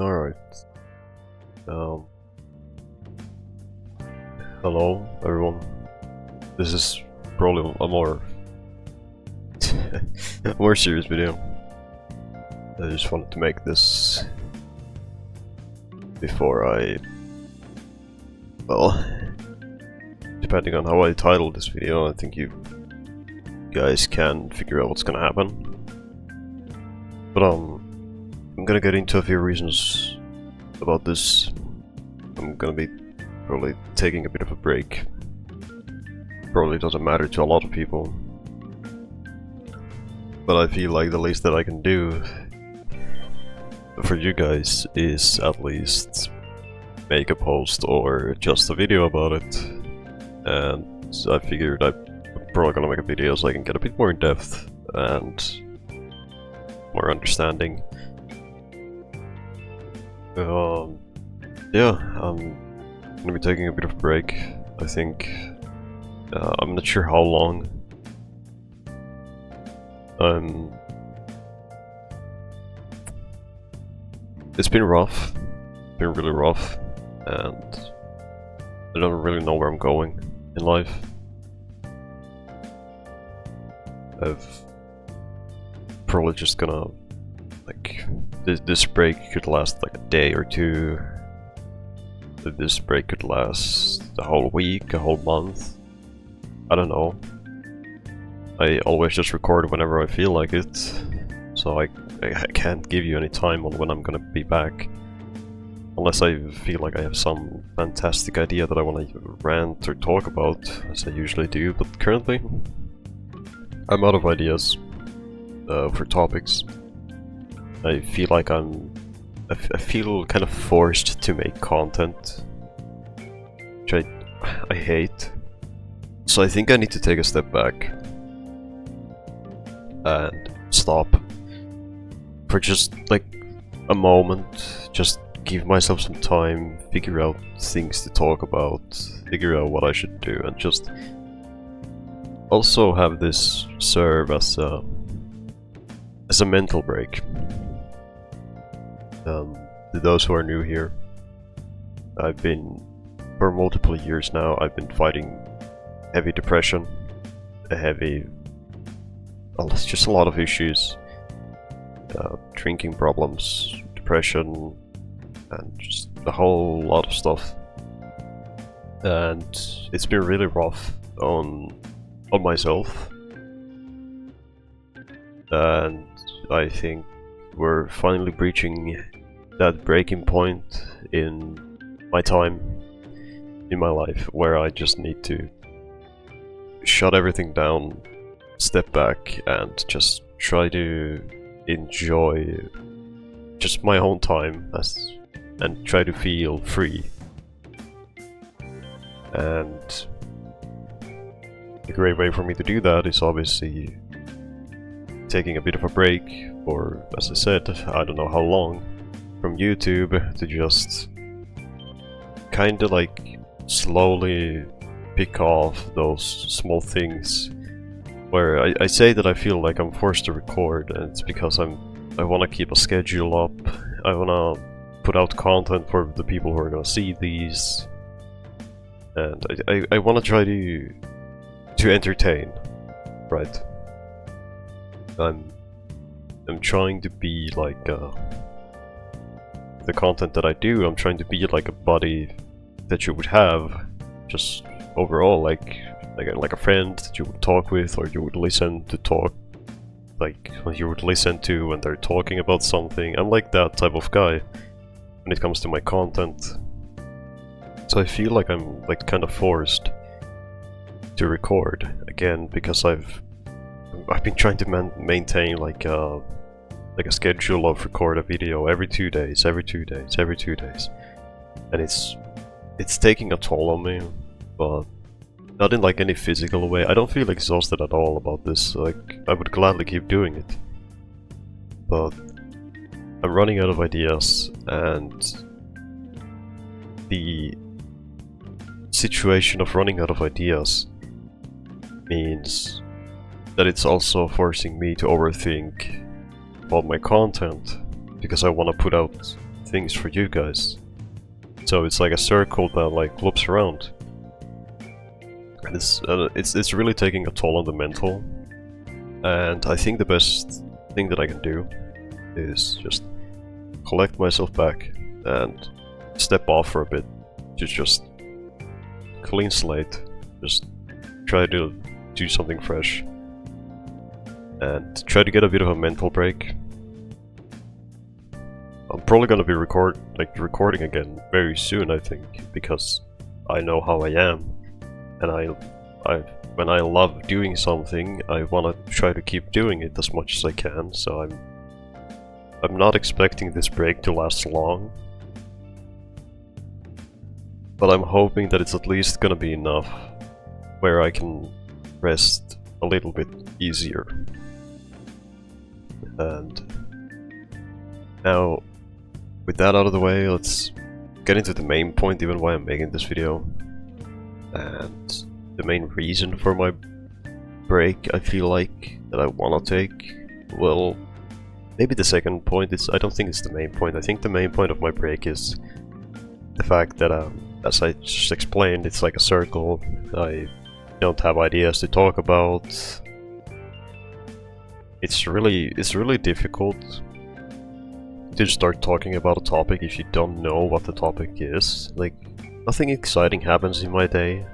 Alright. Um, Hello, everyone. This is probably a more more serious video. I just wanted to make this before well, depending on how I title this video, I think you guys can figure out what's gonna happen. But I'm gonna get into a few reasons about this. I'm gonna be probably taking a bit of a break. Probably doesn't matter to a lot of people, but I feel like the least that I can do for you guys is at least make a post or just a video about it. And I figured I'm probably gonna make a video so I can get a bit more in depth and more understanding. Yeah, I'm gonna be taking a bit of a break. I think I'm not sure how long. It's been rough. It's been really rough, and I don't really know where I'm going in life. I've probably just gonna like this break could last like a day or two. This break could last a whole week, a whole month. I don't know. I always just record whenever I feel like it, so I can't give you any time on when I'm gonna be back. Unless I feel like I have some fantastic idea that I want to rant or talk about, as I usually do, but currently I'm out of ideas for topics. I feel like I feel kind of forced to make content, which I hate. So I think I need to take a step back and stop for just like a moment, just give myself some time, figure out things to talk about, figure out what I should do, and just also have this serve as a mental break. To those who are new here, for multiple years now, I've been fighting heavy depression, just a lot of issues, drinking problems, depression, and just a whole lot of stuff. And it's been really rough on myself, and I think we're finally breaching that breaking point in my time, in my life, where I just need to shut everything down, step back, and just try to enjoy just my own time and try to feel free. And a great way for me to do that is obviously taking a bit of a break, or as I said, I don't know how long, from YouTube, to just kinda like slowly pick off those small things where I say that I feel like I'm forced to record, and it's because I want to keep a schedule up. I want to put out content for the people who are going to see these, and I want to try to entertain, right? I'm trying to be like the content that I do. I'm trying to be like a buddy that you would have, just overall, like a friend that you would talk with, or you would listen to talk, like you would listen to when they're talking about something. I'm like that type of guy when it comes to my content. So I feel like I'm like kind of forced to record again, because I've been trying to maintain like a schedule of record a video every 2 days, every 2 days, every 2 days, and it's taking a toll on me, but not in like any physical way. I don't feel exhausted at all about this. Like, I would gladly keep doing it, but I'm running out of ideas, and the situation of running out of ideas means that it's also forcing me to overthink about my content, because I want to put out things for you guys. So it's like a circle that like loops around. And it's really taking a toll on the mental. And I think the best thing that I can do is just collect myself back and step off for a bit to just clean slate, just try to do something fresh and try to get a bit of a mental break. I'm probably gonna be recording again very soon, I think, because I know how I am, and when I love doing something, I wanna try to keep doing it as much as I can. So I'm not expecting this break to last long, but I'm hoping that it's at least gonna be enough where I can rest a little bit easier. And now, with that out of the way, let's get into the main point, even why I'm making this video. And the main reason for my break, I feel like, that I wanna take, well, maybe the second point is, I don't think it's the main point. I think the main point of my break is the fact that, as I just explained, it's like a circle. I don't have ideas to talk about. It's really difficult to start talking about a topic if you don't know what the topic is. Like, nothing exciting happens in my day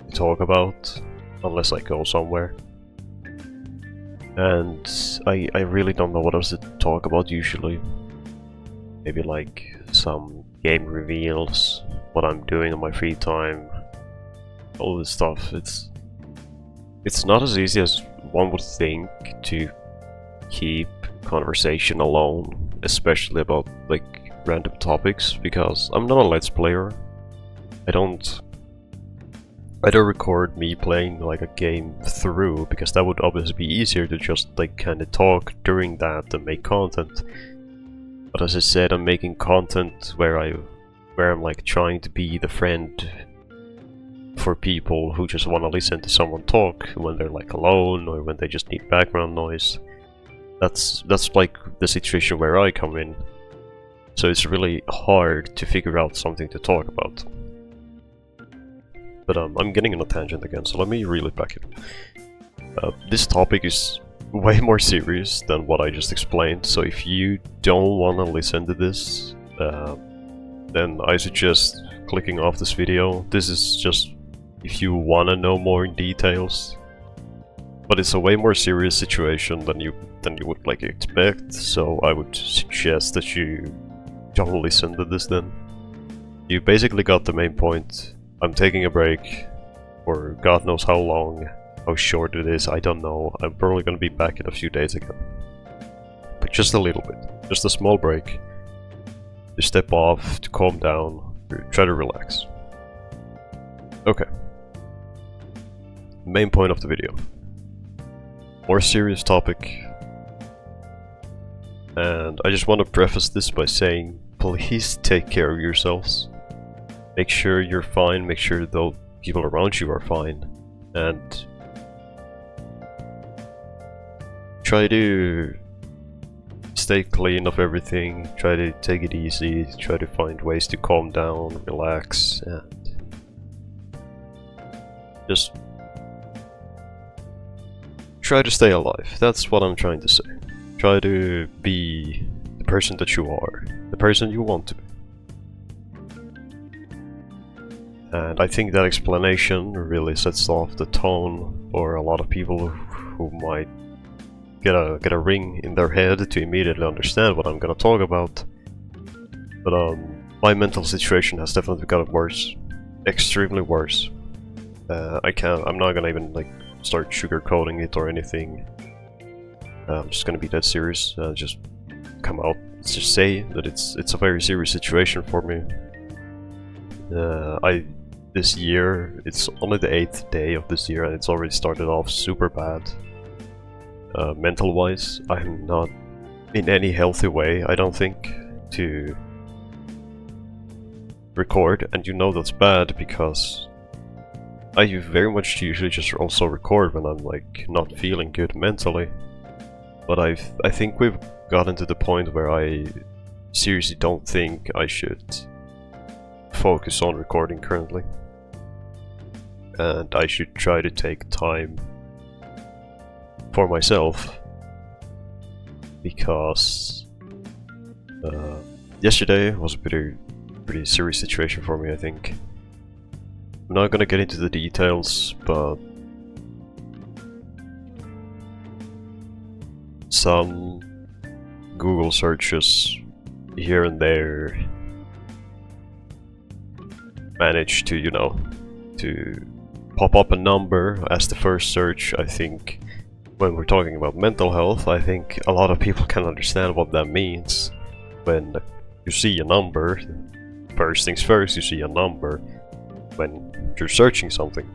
to talk about unless I go somewhere. And I really don't know what else to talk about usually. Maybe like some game reveals, what I'm doing on my free time, all this stuff. It's not as easy as one would think to keep conversation alone, especially about like random topics, because I'm not a Let's Player. I don't record me playing like a game through, because that would obviously be easier to just like kind of talk during that and make content. But as I said, I'm making content where I'm like trying to be the friend for people who just want to listen to someone talk when they're like alone or when they just need background noise. That's like the situation where I come in. So it's really hard to figure out something to talk about. But I'm getting on a tangent again, so let me reel it back in. This topic is way more serious than what I just explained, so if you don't want to listen to this, then I suggest clicking off this video. This is just if you want to know more in details. But it's a way more serious situation than you would like expect, so I would suggest that you don't listen to this then. You basically got the main point. I'm taking a break for God knows how long, how short it is, I don't know. I'm probably gonna be back in a few days again. But just a little bit, just a small break. To step off, to calm down, to try to relax. Okay. Main point of the video. More serious topic. And I just want to preface this by saying, please take care of yourselves. Make sure you're fine, make sure the people around you are fine. And try to stay clean of everything, try to take it easy, try to find ways to calm down, relax, and just try to stay alive. That's what I'm trying to say. Try to be the person that you are, the person you want to be. And I think that explanation really sets off the tone for a lot of people who might get a ring in their head to immediately understand what I'm gonna talk about. But my mental situation has definitely gotten worse, extremely worse. I'm not gonna even like start sugarcoating it or anything. I'm just gonna be dead serious. Just come out, just say that it's a very serious situation for me. This year, it's only the 8th day of this year and it's already started off super bad. Mental wise, I'm not in any healthy way, I don't think, to record, and you know that's bad because I very much usually just also record when I'm like not feeling good mentally. But I think we've gotten to the point where I seriously don't think I should focus on recording currently. And I should try to take time for myself, because yesterday was a pretty serious situation for me, I think. I'm not gonna get into the details, but some Google searches here and there managed to, you know, to pop up a number as the first search. I think when we're talking about mental health, I think a lot of people can understand what that means. When you see a number, first things first, you see a number when you're searching something.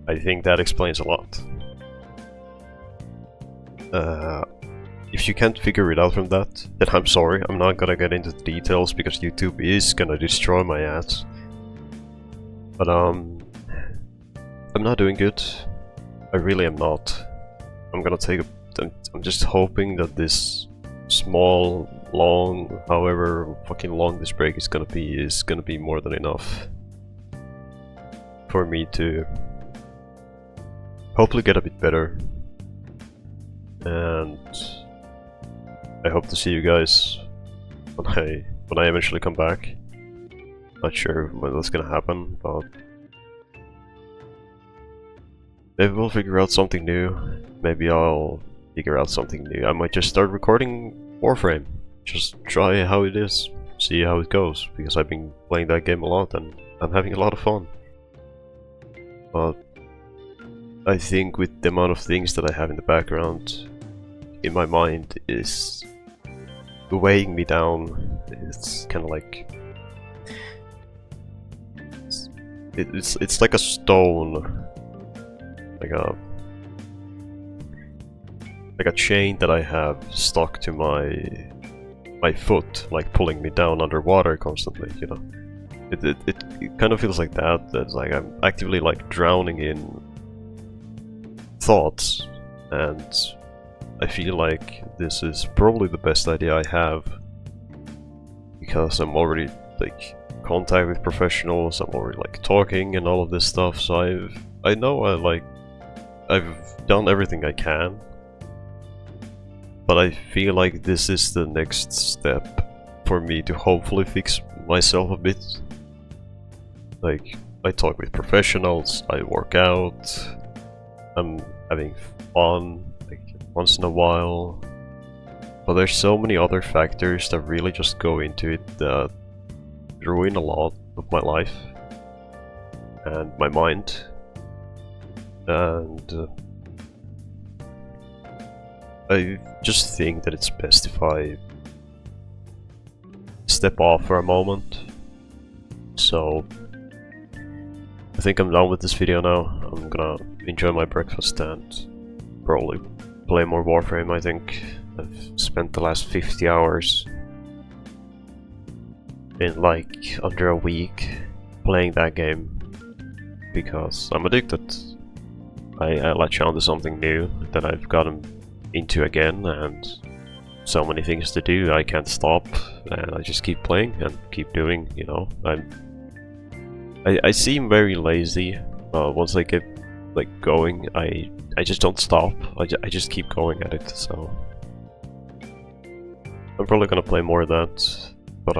I think that explains a lot. If you can't figure it out from that, then I'm sorry, I'm not gonna get into the details because YouTube is gonna destroy my ads. But I'm not doing good. I really am not. I'm just hoping that this small, long, however fucking long this break is gonna be more than enough for me to hopefully get a bit better. And I hope to see you guys when I eventually come back. Not sure when that's gonna happen, but maybe we'll figure out something new. Maybe I'll figure out something new. I might just start recording Warframe. Just try how it is, see how it goes, because I've been playing that game a lot and I'm having a lot of fun. But I think with the amount of things that I have in the background in my mind is weighing me down. It's kind of like it's like a stone, like a chain that I have stuck to my foot, like pulling me down underwater constantly, you know. It kind of feels like that. That's like I'm actively like drowning in thoughts, and I feel like this is probably the best idea I have, because I'm already like in contact with professionals, I'm already like talking and all of this stuff, so I've done everything I can, but I feel like this is the next step for me to hopefully fix myself a bit. Like, I talk with professionals, I work out, I'm having fun, like, once in a while. But there's so many other factors that really just go into it that ruin a lot of my life and my mind. And I just think that it's best if I step off for a moment. So I think I'm done with this video now. I'm gonna enjoy my breakfast and probably play more Warframe. I think I've spent the last 50 hours in like under a week playing that game because I'm addicted. I latch on to something new that I've gotten into again, and so many things to do, I can't stop, and I just keep playing and keep doing, you know. I seem very lazy, but once I get like going, I just don't stop. I just keep going at it, so I'm probably gonna play more of that, but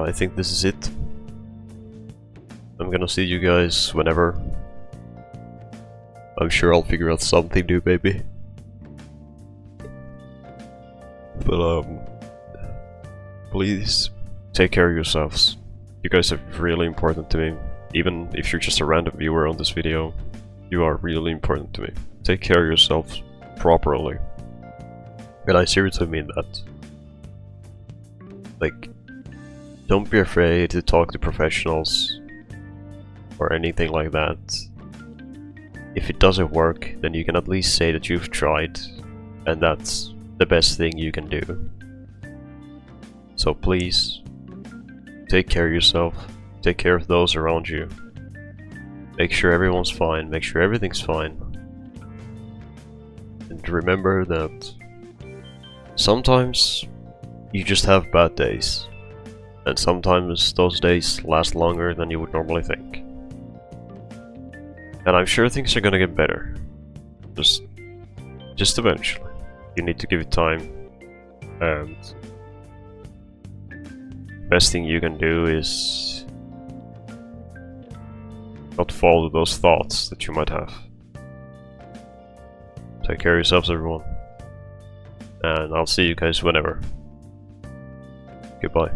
I think this is it. I'm gonna see you guys whenever. I'm sure I'll figure out something new, baby. But please take care of yourselves. You guys are really important to me. Even if you're just a random viewer on this video, you are really important to me. Take care of yourselves properly. And I seriously mean that. Like, don't be afraid to talk to professionals or anything like that. If it doesn't work, then you can at least say that you've tried, and that's the best thing you can do. So please, take care of yourself, take care of those around you. Make sure everyone's fine, make sure everything's fine. And remember that sometimes you just have bad days, and sometimes those days last longer than you would normally think. And I'm sure things are gonna get better. Just eventually. You need to give it time, and best thing you can do is not follow those thoughts that you might have. Take care of yourselves, everyone. And I'll see you guys whenever. Goodbye.